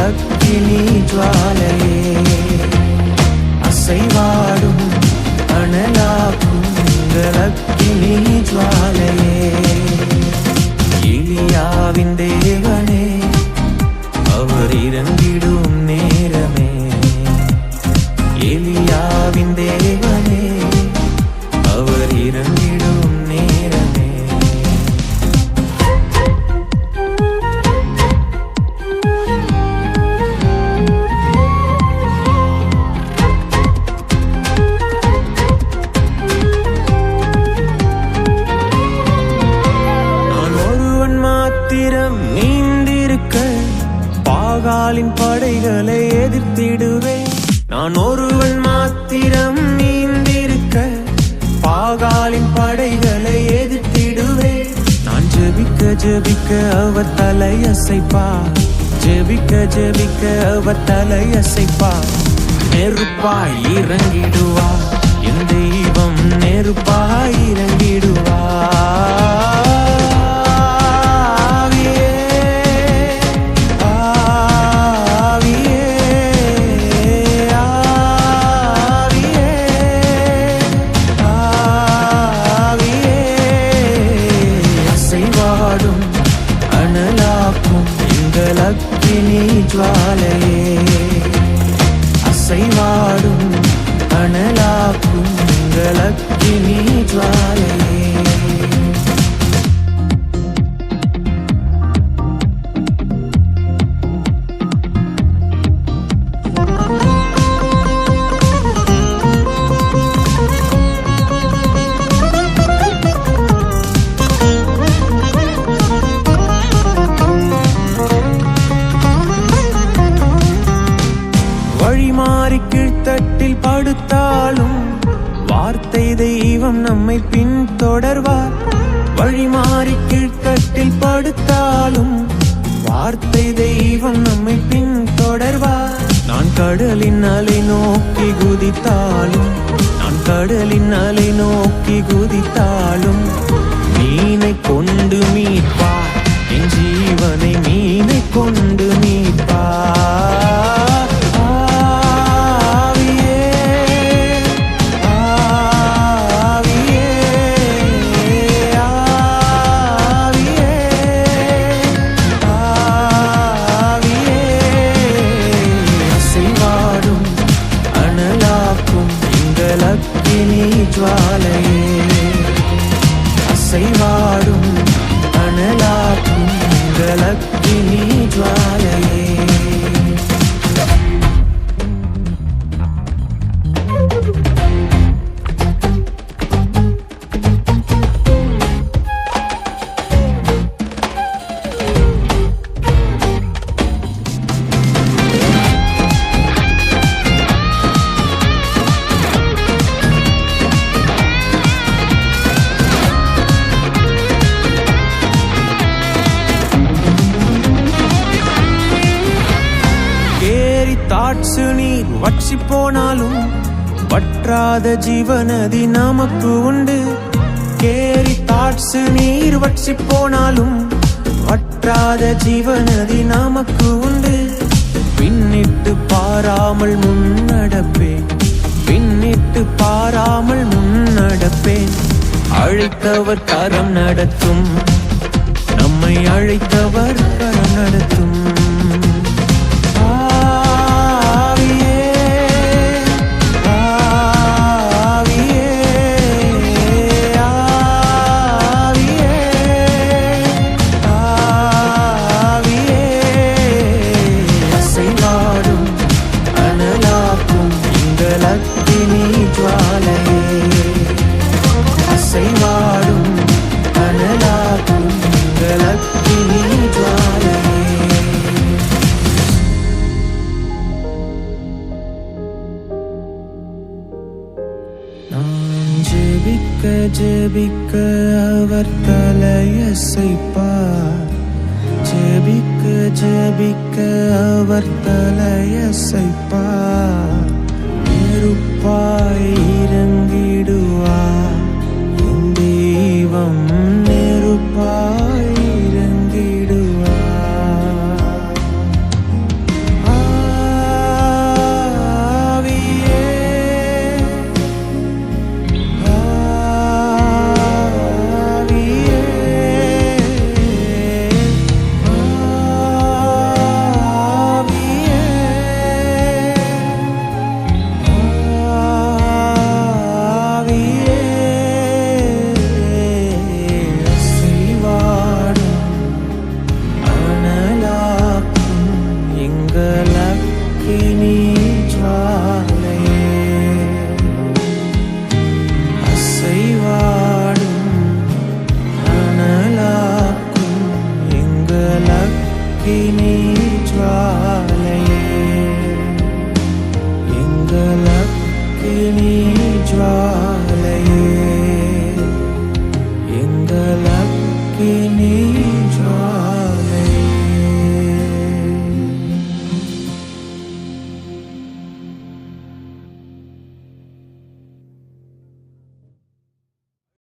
அக்கினி ஜுவாலையே, அசைவாடும் அனலாக்கும் எங்கள் அக்கினி ஜுவாலையே. எலியாவின் தேவனே, அவர் இறங்கிடும் நேரமே. எலியாவின் தேவனே, அவர் இறங்கிடும் நேரமே. நான் ஒருவன் மாத்திரம் நீந்திருக்க பாகாலின் படைகளை எதிர்த்திடுவேன். நான் ஒருவன் மாத்திரம் நீந்திருக்க பாகாலின் படைகளை எதிர்த்திடுவேன். நான் ஜெபிக்க ஜெபிக்க அவர் தலையசைப்பார், ஜெபிக்க ஜெபிக்க அவர் தலையசைப்பார். நெருப்பாய் இறங்கிடுவார் என் தெய்வம், நெருப்பாய் இறங்கிடுவார். அக்கினி ஜுவாலையே, அசைவாடும் அனலாக்கும் எங்கள் அக்கினி ஜுவாலையே. வழிமாறி கீழ்த்தட்டில் படுத்தாலும் வார்த்தை தெய்வம் நம்மை பின்தொடர்வார். வழிமாறி கீழ்த்தட்டில் படுத்தாலும் வார்த்தை தெய்வம் நம்மை பின்தொடர்வார். நான் கடலின் அலை நோக்கி குதித்தாலும், நான் கடலின் அலை நோக்கி குதித்தாலும் மீனை கொண்டு மீட்பார், என் ஜீவனை மீனை கொண்டு மீட்பார். அக்கினி ஜுவாலையே, அசைவாடும் அனலாக்கும் எங்கள் அக்கினி ஜுவாலையே. தாட்சு நீர் வற்றி போனாலும் வற்றாத ஜீவநதி நமக்கு உண்டு. கேரி தாட்சு நீர் வற்றி போனாலும் வற்றாத ஜீவநதி நமக்கு உண்டு. பின்னிட்டு பாராமல் முன்னடப்பேன், பின்னிட்டு பாராமல் முன்னடப்பேன். அழைத்தவர் கரம் நடத்தும், நம்மை அழைத்தவர் கரம் நடத்தும். அக்கினி ஜுவாலையே, அசைவாடும் அனலாக்கும் எங்கள் அக்கினி ஜுவாலையே. நான் ஜெபிக்க ஜெபிக்க அவர் தலையசைப்பார், ஜெபிக்க ஜெபிக்க அவர் தலையசைப்பார். நெருப்பாய்